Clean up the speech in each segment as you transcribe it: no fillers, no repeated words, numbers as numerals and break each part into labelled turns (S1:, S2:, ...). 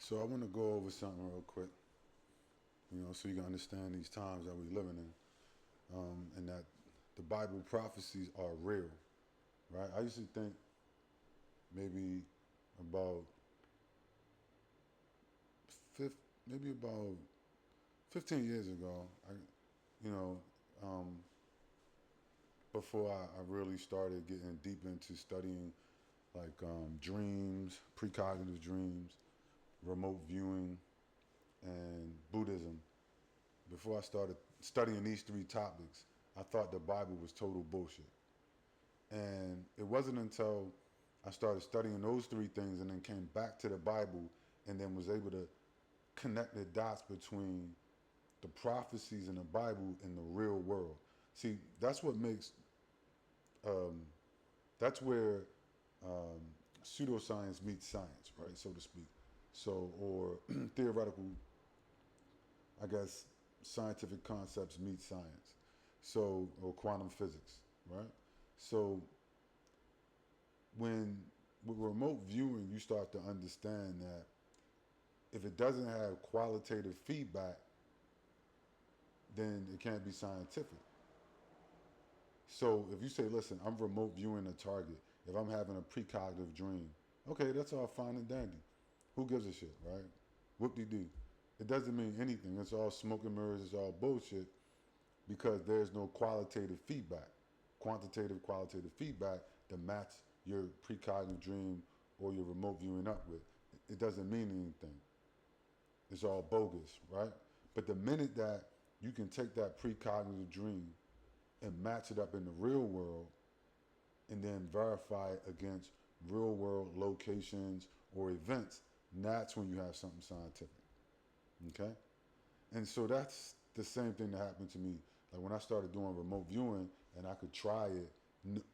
S1: So I want to go over something real quick, so you can understand these times that we're living in, and that the Bible prophecies are real, right? I used to think maybe about maybe about 15 years ago, you know, um, before I really started getting deep into studying like dreams, precognitive dreams, remote viewing, and Buddhism. Before I started studying these three topics, I thought the Bible was total bullshit. And it wasn't until I started studying those three things and then came back to the Bible and then was able to connect the dots between the prophecies in the Bible and the real world. See, that's what makes, um, that's where um, pseudoscience meets science, right, so to speak. So, or theoretical, I guess, scientific concepts meet science. So, or quantum physics, right? So, when with remote viewing, you start to understand that if it doesn't have qualitative feedback, then it can't be scientific. So if you say, listen, I'm remote viewing a target, if I'm having a precognitive dream, okay, that's all fine and dandy. Who gives a shit, right? Whoop de doo. It doesn't mean anything. It's all smoke and mirrors, it's all bullshit because there's no qualitative feedback, qualitative feedback to match your precognitive dream or your remote viewing up with. It doesn't mean anything. It's all bogus, right? But the minute that you can take that precognitive dream and match it up in the real world and then verify it against real world locations or events, that's when you have something scientific. Okay? And so that's the same thing that happened to me. Like when I started doing remote viewing and I could try it,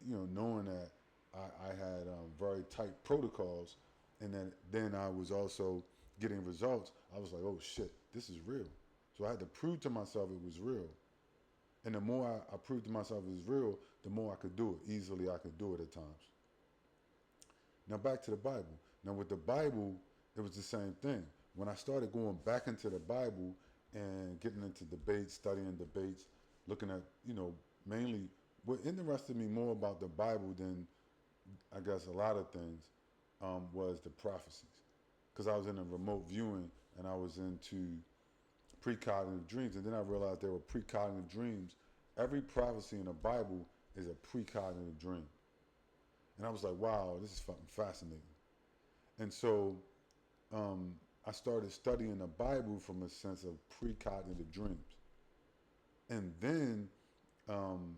S1: knowing that I had very tight protocols, and then I was also getting results. I was like, oh shit, this is real. So I had to prove to myself it was real. And the more I proved to myself it was real, the more I could do it. Easily I could do it at times. Now back to the Bible. Now with the Bible, it was the same thing. When I started going back into the Bible and getting into debates, studying debates, looking at, mainly what interested me more about the Bible than I guess a lot of things was the prophecies. Because I was in a remote viewing and I was into precognitive dreams. And then I realized there were precognitive dreams. Every prophecy in the Bible is a precognitive dream. And I was like, wow, this is fucking fascinating. And so I started studying the Bible from a sense of precognitive dreams. And then um,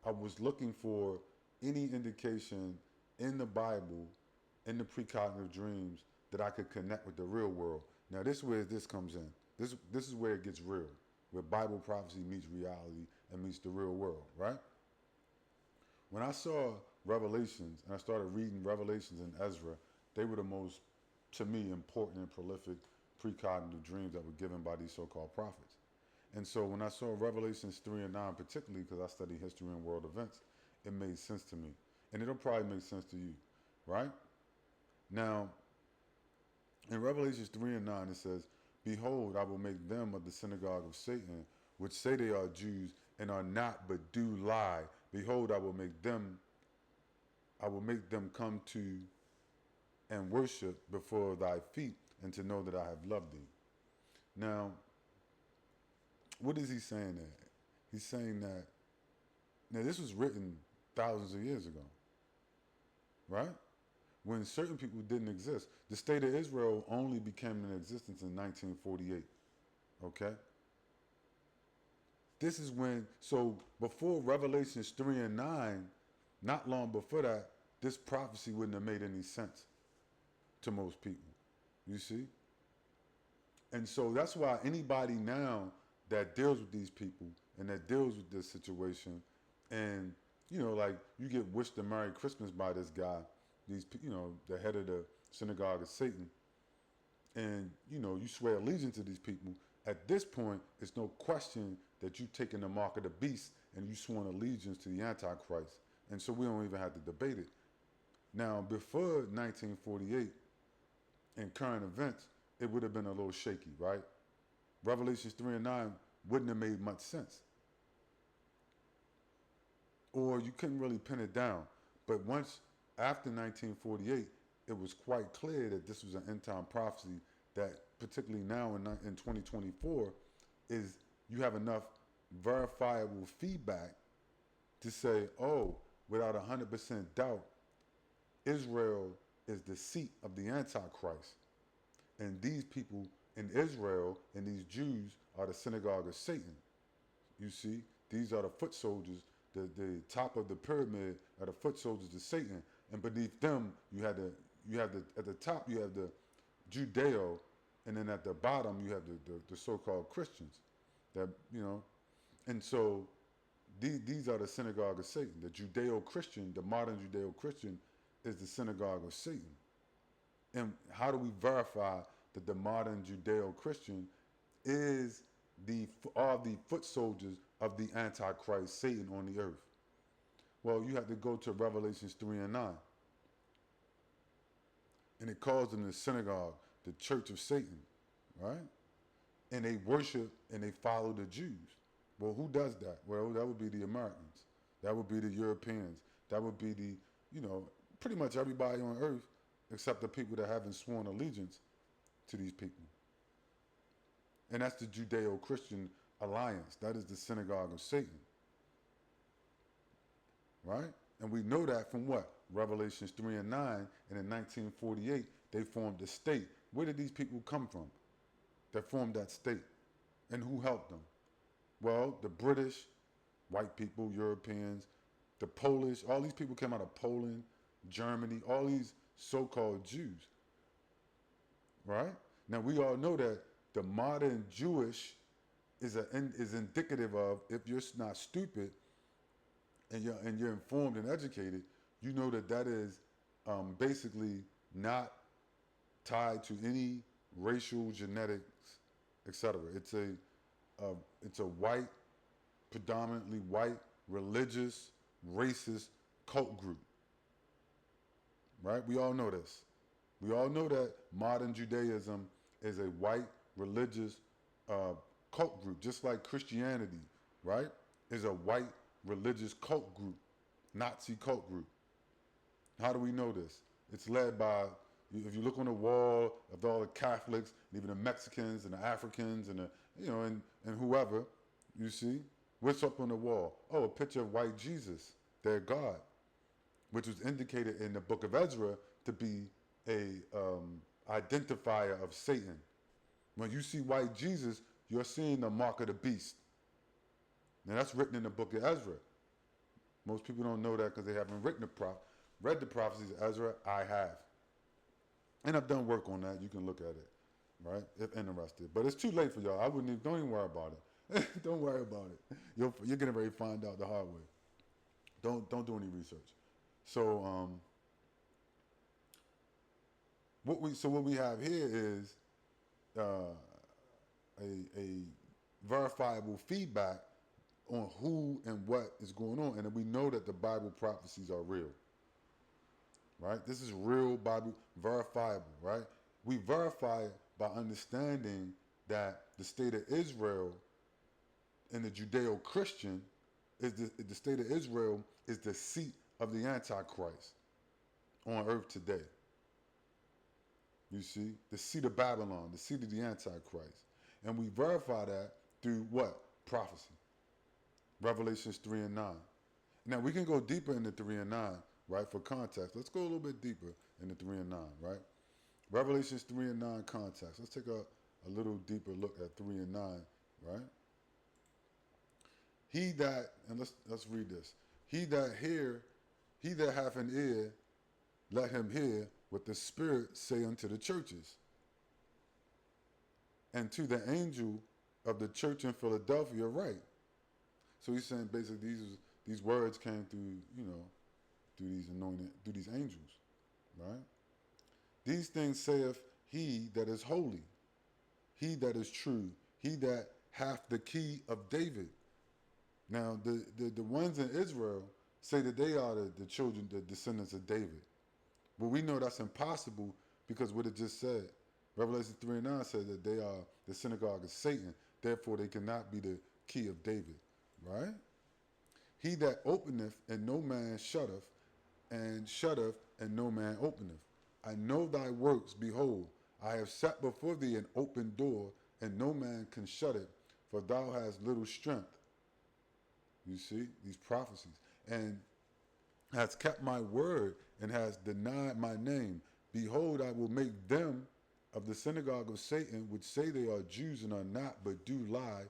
S1: I was looking for any indication in the Bible, in the precognitive dreams, that I could connect with the real world. Now, this is where this comes in. This is where it gets real, where Bible prophecy meets reality and meets the real world, right? When I saw Revelations and I started reading Revelations and Ezra, they were the most, to me, important and prolific precognitive dreams that were given by these so-called prophets. And so when I saw Revelations 3 and 9, particularly because I study history and world events, it made sense to me. And it'll probably make sense to you, right? Now, in Revelations 3 and 9, it says, behold, I will make them of the synagogue of Satan, which say they are Jews and are not, but do lie. Behold, I will make them come to and worship before thy feet, and to know that I have loved thee. Now, what is he saying there? He's saying that, now this was written thousands of years ago, right? When certain people didn't exist. The state of Israel only became in existence in 1948, okay? This is when, so before Revelations 3 and 9, not long before that, this prophecy wouldn't have made any sense to most people. You see? And so that's why anybody now that deals with these people and that deals with this situation, and like you get wished a Merry Christmas by this guy, the head of the synagogue of Satan, and you swear allegiance to these people. At this point, it's no question that you've taken the mark of the beast and you sworn allegiance to the Antichrist. And so we don't even have to debate it. Now, before 1948, in current events, it would have been a little shaky, right? Revelations 3 and 9 wouldn't have made much sense. Or you couldn't really pin it down. But once, after 1948, it was quite clear that this was an end time prophecy that, particularly now in 2024, is you have enough verifiable feedback to say, oh, without 100% doubt, Israel is the seat of the Antichrist. And these people in Israel and these Jews are the synagogue of Satan. You see, these are the foot soldiers. The top of the pyramid are the foot soldiers of Satan. And beneath them, at the top, you have the Judeo, and then at the bottom, you have the so-called Christians. That, and so these are the synagogue of Satan. The Judeo-Christian, the modern Judeo-Christian, is the synagogue of Satan. And how do we verify that the modern Judeo-Christian are the foot soldiers of the Antichrist, Satan, on the earth? Well, you have to go to Revelations 3 and 9. And it calls them the synagogue, the church of Satan, right? And they worship and they follow the Jews. Well, who does that? Well, that would be the Americans. That would be the Europeans. That would be pretty much everybody on earth except the people that haven't sworn allegiance to these people. And that's the Judeo-Christian alliance. That is the synagogue of Satan. Right? And we know that from what? Revelations 3 and 9. And in 1948, they formed a state. Where did these people come from that formed that state? And who helped them? Well, the British, white people, Europeans, the Polish, all these people came out of Poland, Germany, all these so-called Jews. Right? Now, we all know that the modern Jewish is indicative of, if you're not stupid and you're informed and educated, you know that is basically not tied to any racial genetics, etc. It's a white, predominantly white, religious, racist cult group. Right? We all know this. We all know that modern Judaism is a white, religious cult group, just like Christianity, right, is a white, religious cult group, Nazi cult group. How do we know this? It's led by, if you look on the wall of all the Catholics, and even the Mexicans and the Africans and and whoever, you see, what's up on the wall? Oh, a picture of white Jesus, their God, which was indicated in the book of Ezra to be a identifier of Satan. When you see white Jesus, you're seeing the mark of the beast. Now that's written in the book of Ezra. Most people don't know that because they haven't read the prophecies of Ezra. I have. And I've done work on that. You can look at it, right, if interested. But it's too late for y'all. Don't even worry about it. Don't worry about it. You're going to find out the hard way. Don't do any research. So what we have here is a verifiable feedback on who and what is going on, and then we know that the Bible prophecies are real. Right? This is real Bible, verifiable, right? We verify it by understanding that the state of Israel and the Judeo-Christian is the state of Israel is the seat of the Antichrist on earth today. You see? The seat of Babylon, the seat of the Antichrist. And we verify that through what? Prophecy. Revelations 3 and 9. Now, we can go deeper into 3 and 9, right, for context. Let's go a little bit deeper into 3 and 9, right? Revelations 3 and 9 context. Let's take a little deeper look at 3 and 9, right? And let's read this. He that hath an ear, let him hear what the Spirit say unto the churches. And to the angel of the church in Philadelphia write. So he's saying basically these words came through, through these angels, right? These things saith he that is holy, he that is true, he that hath the key of David. Now, the ones in Israel say that they are the children, the descendants of David. But we know that's impossible because what it just said. Revelation 3 and 9 says that they are the synagogue of Satan, therefore they cannot be the key of David, right? He that openeth and no man shutteth, and shutteth and no man openeth. I know thy works, behold, I have set before thee an open door, and no man can shut it, for thou hast little strength. You see, these prophecies. And hast kept my word, and hast denied my name. Behold, I will make them of the synagogue of Satan, which say they are Jews and are not, but do lie.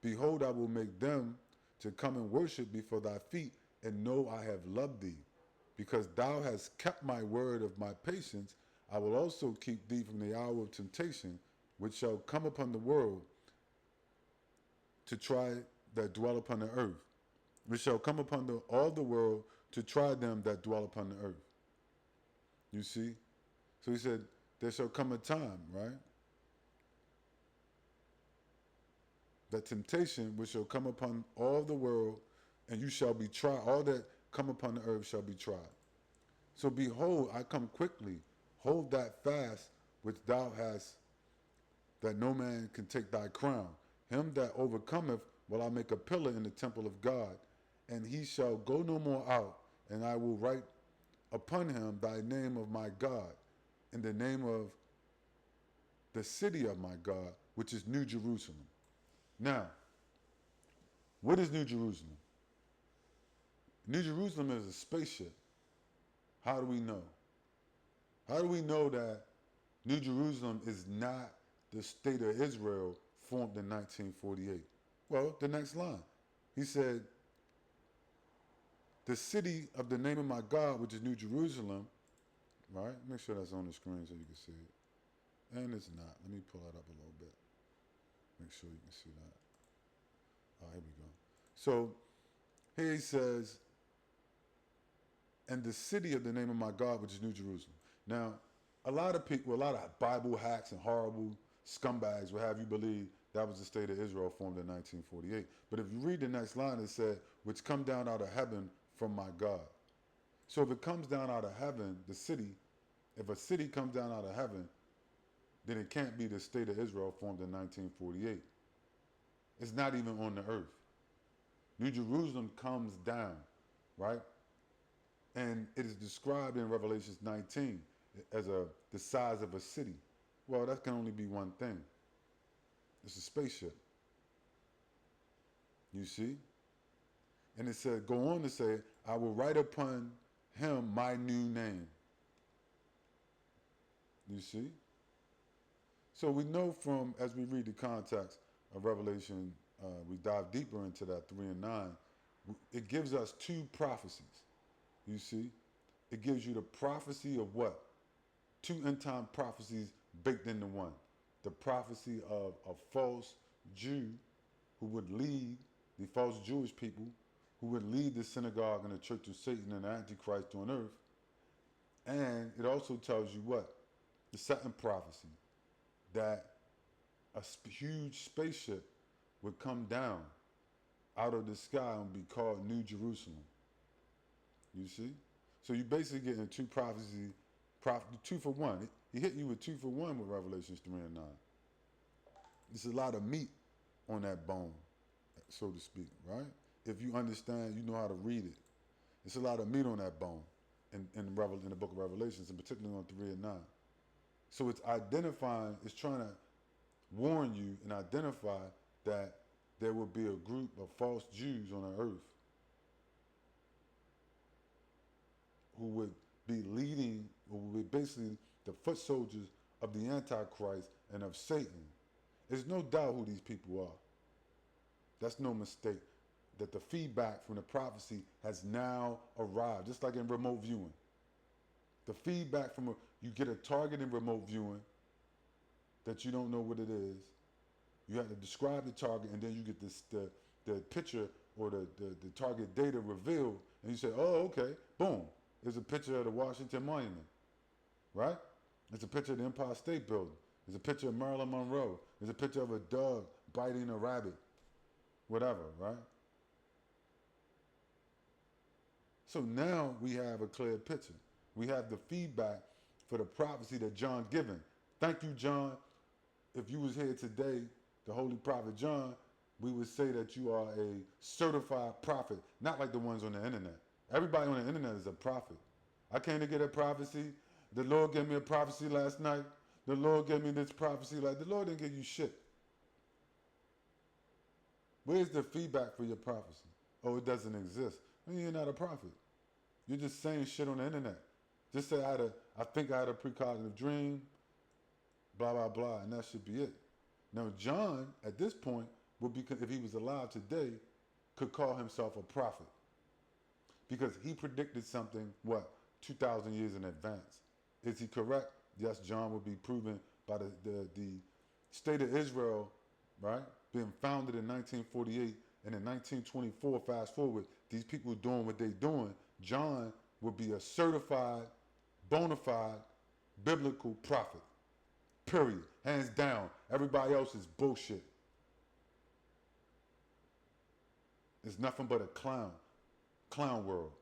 S1: Behold, I will make them to come and worship before thy feet, and know I have loved thee. Because thou hast kept my word of my patience, I will also keep thee from the hour of temptation, which shall come upon the world to try that dwell upon the earth, which shall come upon all the world to try them that dwell upon the earth. You see? So he said, there shall come a time, right? That temptation which shall come upon all the world, and you shall be tried. All that come upon the earth shall be tried. So behold, I come quickly. Hold that fast which thou hast, that no man can take thy crown. Him that overcometh will I make a pillar in the temple of God, and he shall go no more out, and I will write upon him thy name of my God, in the name of the city of my God, which is New Jerusalem. Now, what is New Jerusalem? New Jerusalem is a spaceship. How do we know? How do we know that New Jerusalem is not the state of Israel formed in 1948? Well, the next line. He said, the city of the name of my God, which is New Jerusalem, right? Make sure that's on the screen so you can see it. And it's not. Let me pull that up a little bit. Make sure you can see that. Oh, here we go. So here he says, and the city of the name of my God, which is New Jerusalem. Now, a lot of people, a lot of Bible hacks and horrible scumbags will have you believe that was the state of Israel formed in 1948. But if you read the next line, it said, which come down out of heaven from my God. So if it comes down out of heaven, the city, if a city comes down out of heaven, then it can't be the state of Israel formed in 1948. It's not even on the earth. New Jerusalem comes down, right? And it is described in Revelation 19 as the size of a city. Well, that can only be one thing. It's a spaceship. You see? And it said, go on to say, I will write upon him my new name. You see? So we know from, as we read the context of Revelation, we dive deeper into that 3 and 9, it gives us two prophecies. You see? It gives you the prophecy of what? Two end-time prophecies baked into one. The prophecy of a false Jew who would lead, the false Jewish people, who would lead the synagogue and the church of Satan and the Antichrist on earth. And it also tells you what? The second prophecy, that a huge spaceship would come down out of the sky and be called New Jerusalem. You see? So you basically getting two prophecies, two for one. He hit you with 2 for 1 with Revelations 3 and 9. There's a lot of meat on that bone, so to speak, right? If you understand, you know how to read it. It's a lot of meat on that bone in the book of Revelations, and particularly on 3 and 9. So it's identifying, it's trying to warn you and identify that there will be a group of false Jews on the earth who would be leading, or would be basically the foot soldiers of the Antichrist and of Satan. There's no doubt who these people are. That's no mistake. That the feedback from the prophecy has now arrived, just like in remote viewing. The feedback from you get a target in remote viewing that you don't know what it is. You have to describe the target, and then you get the picture or the target data revealed, and you say, oh, okay, boom. There's a picture of the Washington Monument, right? There's a picture of the Empire State Building. There's a picture of Marilyn Monroe. There's a picture of a dog biting a rabbit, whatever, right? So now we have a clear picture. We have the feedback for the prophecy that John given. Thank you, John. If you was here today, the Holy Prophet John, we would say that you are a certified prophet, not like the ones on the internet. Everybody on the internet is a prophet. I came to get a prophecy. The Lord gave me a prophecy last night. The Lord gave me this prophecy. Like, the Lord didn't give you shit. Where's the feedback for your prophecy? Oh, it doesn't exist. Then you're not a prophet. You're just saying shit on the internet. Just say I think I had a precognitive dream, blah blah blah, and that should be it. Now John, at this point, would be, if he was alive today, could call himself a prophet because he predicted something 2,000 years in advance. Is he correct? Yes, John would be proven by the state of Israel, right, being founded in 1948, and in 1924, fast forward, these people doing what they're doing. John would be a certified, bona fide, biblical prophet. Period. Hands down. Everybody else is bullshit. It's nothing but a clown world.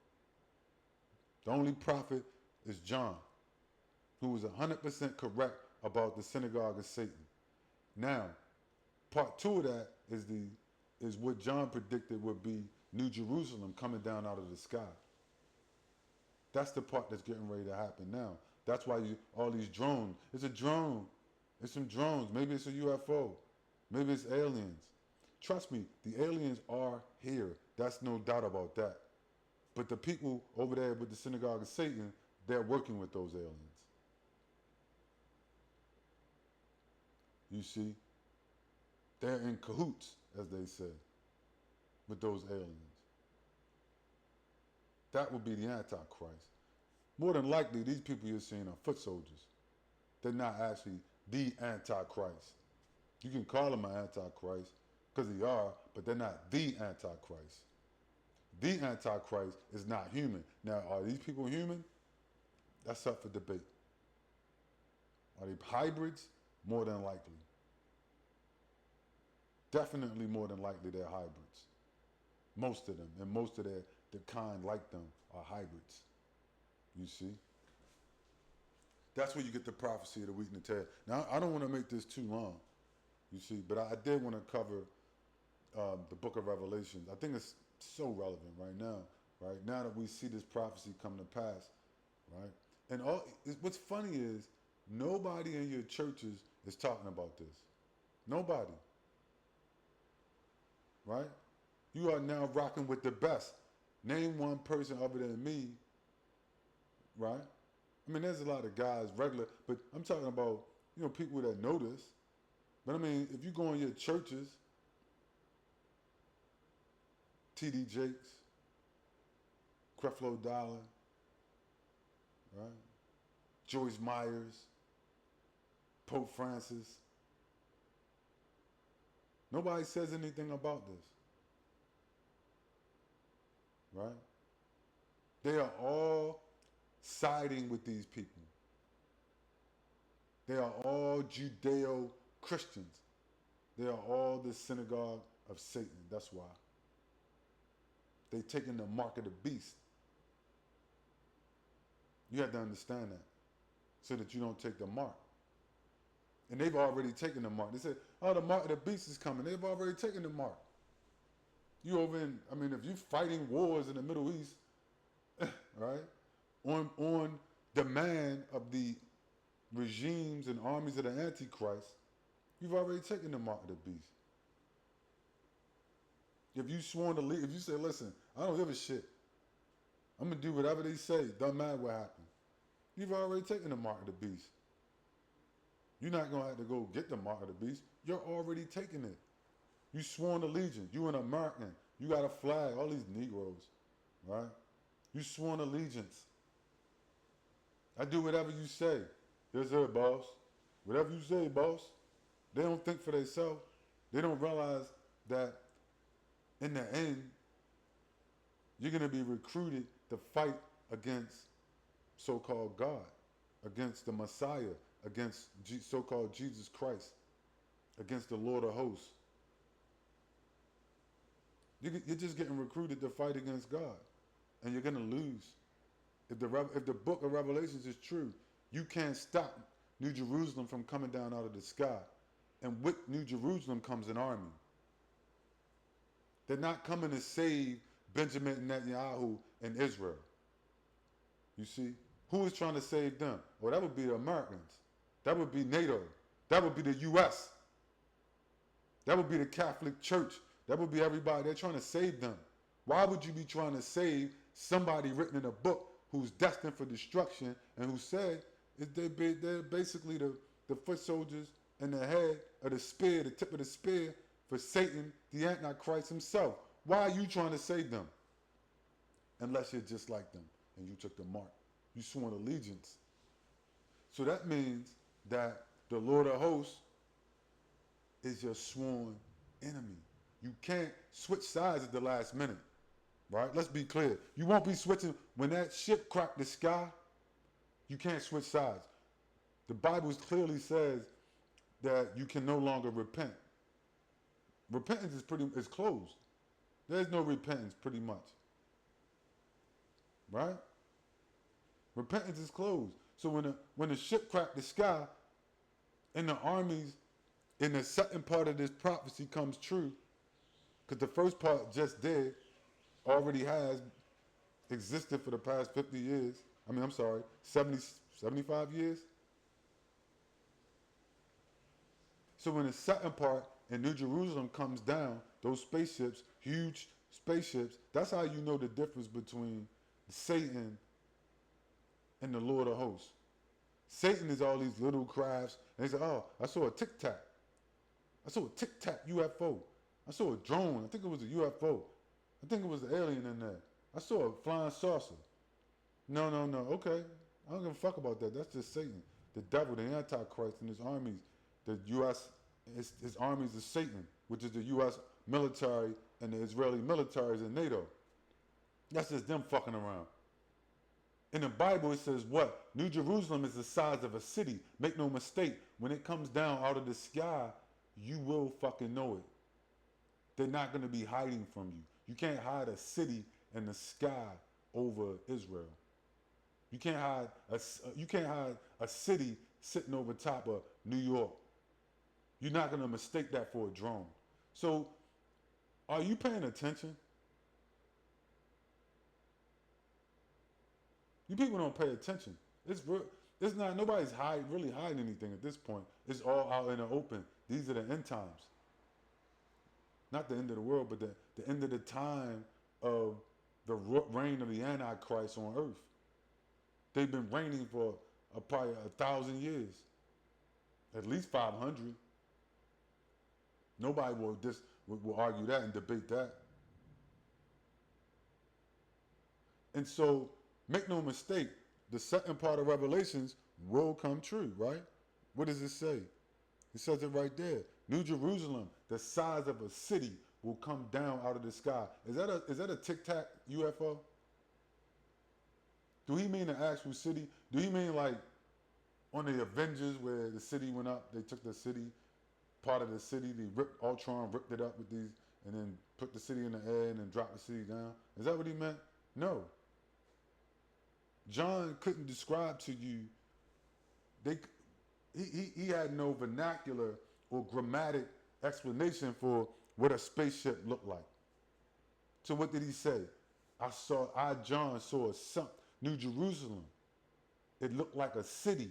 S1: The only prophet is John, who was 100% correct about the synagogue of Satan. Now, part two of that is what John predicted would be New Jerusalem coming down out of the sky. That's the part that's getting ready to happen now. That's why all these drones. It's a drone. It's some drones. Maybe it's a UFO. Maybe it's aliens. Trust me, the aliens are here. That's no doubt about that. But the people over there with the synagogue of Satan, they're working with those aliens. You see? They're in cahoots, as they say, with those aliens. That would be the Antichrist. More than likely, these people you're seeing are foot soldiers. They're not actually the Antichrist. You can call them an Antichrist because they are, but they're not the Antichrist. The Antichrist is not human. Now, are these people human? That's up for debate. Are they hybrids? More than likely. Definitely more than likely they're hybrids. Most of them, and most of the kind like them are hybrids. You see? That's where you get the prophecy of the wheat and the tare. Now, I don't want to make this too long, you see, but I did want to cover the book of Revelation. I think it's so relevant right now, right? Now that we see this prophecy come to pass, right? And what's funny is nobody in your churches is talking about this. Nobody. Right? You are now rocking with the best. Name one person other than me, right? I mean, there's a lot of guys regular, but I'm talking about, people that know this. But I mean, if you go in your churches, T.D. Jakes, Creflo Dollar, right? Joyce Myers, Pope Francis. Nobody says anything about this. Right? They are all siding with these people. They are all Judeo-Christians. They are all the synagogue of Satan. That's why. They're taking the mark of the beast. You have to understand that so that you don't take the mark. And they've already taken the mark. They said, the mark of the beast is coming. They've already taken the mark. You over in, if you're fighting wars in the Middle East, right, on demand of the regimes and armies of the Antichrist, you've already taken the mark of the beast. If you sworn to lead, if you say, listen, I don't give a shit, I'm going to do whatever they say, doesn't matter what happens, you've already taken the mark of the beast. You're not going to have to go get the mark of the beast. You're already taking it. You sworn allegiance. You an American. You got a flag. All these Negroes, right? You sworn allegiance. I do whatever you say. Yes, sir, boss. Whatever you say, boss. They don't think for themselves. They don't realize that in the end, you're going to be recruited to fight against so-called God, against the Messiah, against so-called Jesus Christ, against the Lord of hosts. You're just getting recruited to fight against God, and you're going to lose. If the book of Revelations is true, you can't stop New Jerusalem from coming down out of the sky. And with New Jerusalem comes an army. They're not coming to save Benjamin Netanyahu and Israel. You see? Who is trying to save them? Well, that would be the Americans. That would be NATO. That would be the U.S. That would be the Catholic Church. That would be everybody. They're trying to save them. Why would you be trying to save somebody written in a book who's destined for destruction and who said they're basically the foot soldiers and the head of the spear, the tip of the spear for Satan, the Antichrist himself? Why are you trying to save them? Unless you're just like them and you took the mark. You sworn allegiance. So that means that the Lord of hosts is your sworn enemy. You can't switch sides at the last minute, right? Let's be clear. You won't be switching. When that ship cracked the sky, you can't switch sides. The Bible clearly says that you can no longer repent. Repentance is closed. There's no repentance pretty much, right? Repentance is closed. So when the ship cracked the sky and the armies in the second part of this prophecy comes true, because the first part just did, already has existed for the past 50 years. 75 years. So when the second part in New Jerusalem comes down, those spaceships, huge spaceships, that's how you know the difference between Satan and the Lord of hosts. Satan is all these little crafts, and they say, oh, I saw a tic-tac. I saw a tic-tac UFO. I saw a drone. I think it was a UFO. I think it was an alien in there. I saw a flying saucer. No. Okay. I don't give a fuck about that. That's just Satan. The devil, the Antichrist, and his armies. The U.S., his armies is Satan, which is the U.S. military and the Israeli militaries and NATO. That's just them fucking around. In the Bible, it says what? New Jerusalem is the size of a city. Make no mistake. When it comes down out of the sky, you will fucking know it. They're not going to be hiding from you. You can't hide a city in the sky over Israel. You can't hide a city sitting over top of New York. You're not going to mistake that for a drone. So, are you paying attention? You people don't pay attention. It's not, nobody's really hiding anything at this point. It's all out in the open. These are the end times. Not the end of the world, but the end of the time of the reign of the Antichrist on earth. They've been reigning for probably 1,000 years. At least 500. Nobody will argue that and debate that. And so, make no mistake, the second part of Revelations will come true, right? What does it say? It says it right there. New Jerusalem, the size of a city, will come down out of the sky. Is that a tic-tac UFO? Do he mean the actual city? Do he mean like on the Avengers where the city went up, they took the city, part of the city, Ultron ripped it up with these, and then put the city in the air and then dropped the city down? Is that what he meant? No. John couldn't describe to you, he had no vernacular or grammatic explanation for what a spaceship looked like. So what did he say? John saw New Jerusalem. It looked like a city.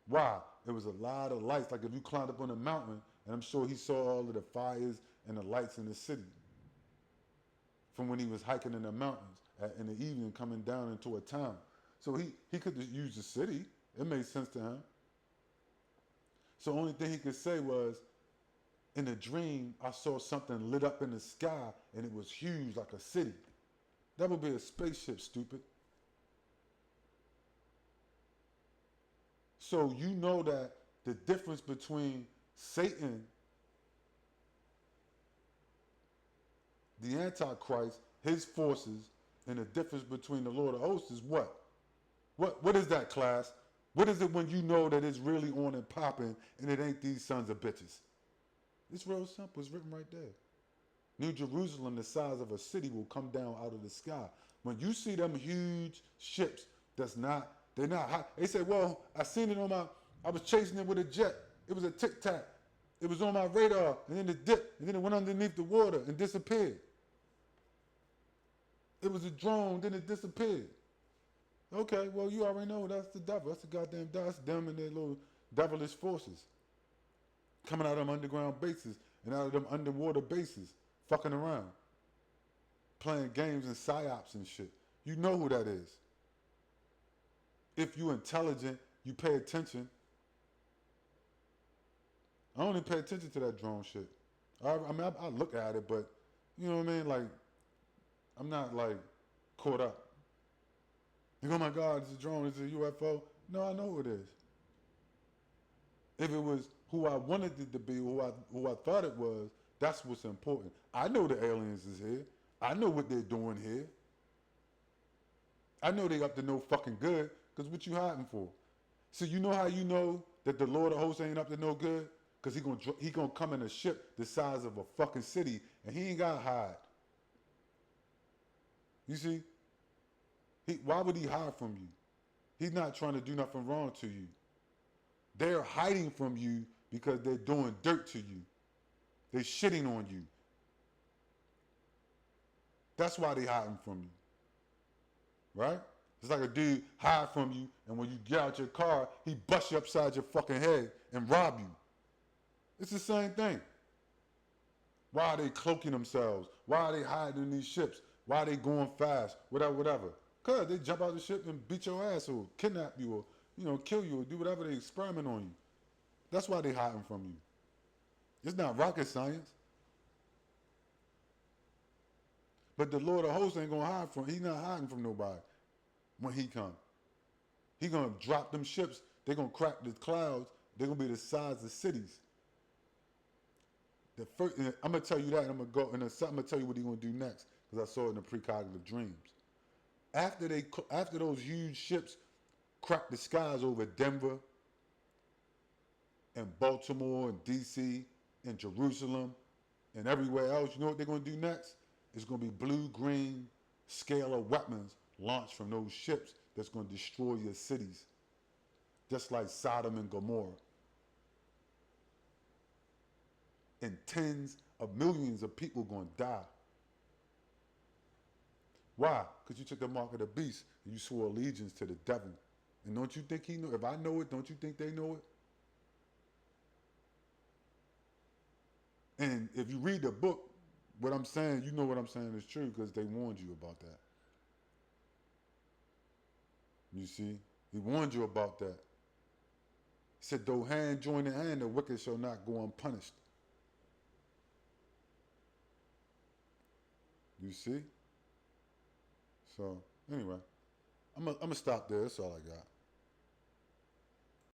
S1: Why? It was a lot of lights, like if you climbed up on a mountain, and I'm sure he saw all of the fires and the lights in the city from when he was hiking in the mountains in the evening coming down into a town. So he could just use the city. It made sense to him. So the only thing he could say was, in a dream, I saw something lit up in the sky, and it was huge like a city. That would be a spaceship, stupid. So you know that the difference between Satan, the Antichrist, his forces, and the difference between the Lord of hosts is what? What is that, class? What is it when you know that it's really on and popping and it ain't these sons of bitches? It's real simple. It's written right there. New Jerusalem, the size of a city, will come down out of the sky. When you see them huge ships, they're not high. They say, well, I seen it on I was chasing it with a jet. It was a tic tac. It was on my radar, and then it dipped, and then it went underneath the water and disappeared. It was a drone, then it disappeared. Okay, well, you already know that's the devil. That's the goddamn devil. That's them and their little devilish forces coming out of them underground bases and out of them underwater bases, fucking around, playing games and psyops and shit. You know who that is. If you intelligent, you pay attention. I only pay attention to that drone shit. I look at it, but you know what I mean? Like, I'm not like caught up. Like, oh my God, it's a drone, it's a UFO. No, I know who it is. If it was who I wanted it to be, who I thought it was, that's what's important. I know the aliens is here. I know what they're doing here. I know they up to no fucking good, because what you hiding for? So you know how you know that the Lord of hosts ain't up to no good? Because he gonna come in a ship the size of a fucking city, and he ain't got to hide. You see? Why would he hide from you? He's not trying to do nothing wrong to you. They're hiding from you because they're doing dirt to you. They're shitting on you. That's why they're hiding from you. Right? It's like a dude hide from you, and when you get out your car, he busts you upside your fucking head and rob you. It's the same thing. Why are they cloaking themselves? Why are they hiding in these ships? Why are they going fast? Whatever. Because they jump out the ship and beat your ass or kidnap you or, kill you or do whatever they experiment on you. That's why they hiding from you. It's not rocket science. But the Lord of hosts ain't going to hide from, he's not hiding from nobody when he come. He going to drop them ships. They're going to crack the clouds. They're going to be the size of cities. I'm going to tell you that, and I'm going to go, and I'm going to tell you what he's going to do next, because I saw it in the precognitive dreams. After those huge ships crack the skies over Denver and Baltimore and D.C. and Jerusalem and everywhere else, you know what they're going to do next? It's going to be blue-green scalar weapons launched from those ships that's going to destroy your cities, just like Sodom and Gomorrah. And tens of millions of people going to die. Why? Because you took the mark of the beast and you swore allegiance to the devil. And don't you think he know? If I know it, don't you think they know it? And if you read the book, what I'm saying, you know what I'm saying is true because they warned you about that. You see? He warned you about that. He said, though hand join in hand, the wicked shall not go unpunished. You see? So, anyway, I'm going to stop there. That's all I got.